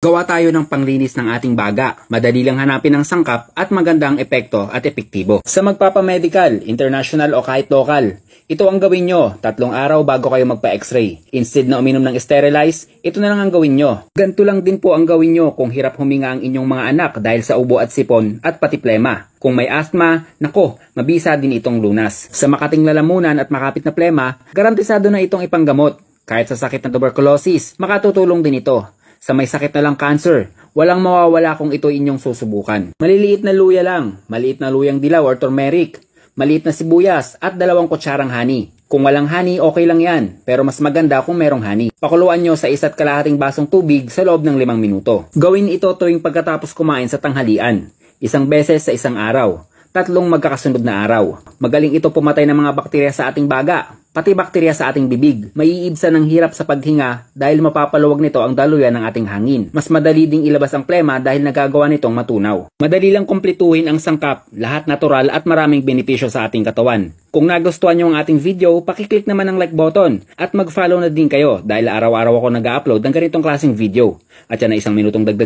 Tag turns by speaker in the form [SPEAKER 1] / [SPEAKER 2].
[SPEAKER 1] Gawa tayo ng panglinis ng ating baga. Madali lang hanapin ang sangkap at magandang epekto at epektibo. Sa magpapamedical, international o kahit local, ito ang gawin nyo 3 araw bago kayo magpa-x-ray. Instead na uminom ng sterilize, ito na lang ang gawin nyo. Ganito lang din po ang gawin nyo kung hirap huminga ang inyong mga anak dahil sa ubo at sipon at pati plema. Kung may asthma, nako, mabisa din itong lunas. Sa makating lalamunan at makapit na plema, garantisado na itong ipanggamot. Kahit sa sakit ng tuberculosis, makatutulong din ito. Sa may sakit na lang cancer, walang mawawala kung ito inyong susubukan. Maliliit na luya lang, maliit na luyang dilaw or turmeric, maliit na sibuyas at 2 kutsarang honey. Kung walang honey, okay lang yan, pero mas maganda kung merong honey. Pakuluan nyo sa 1.5 basong tubig sa loob ng 5 minuto. Gawin ito tuwing pagkatapos kumain sa tanghalian, 1 beses sa 1 araw, 3 magkakasunod na araw. Magaling ito pumatay ng mga bakterya sa ating baga, pati bakterya sa ating bibig. Maiibsan ng hirap sa paghinga dahil mapapaluwag nito ang daluyan ng ating hangin. Mas madali ding ilabas ang plema dahil nagagawa nitong matunaw. Madali lang kumpletuhin ang sangkap, lahat natural at maraming benepisyo sa ating katawan. Kung nagustuhan nyo ang ating video, pakiclick naman ang like button at mag-follow na din kayo dahil araw-araw ako nag-upload ng ganitong klaseng video. At yan na 1 minutong dagdag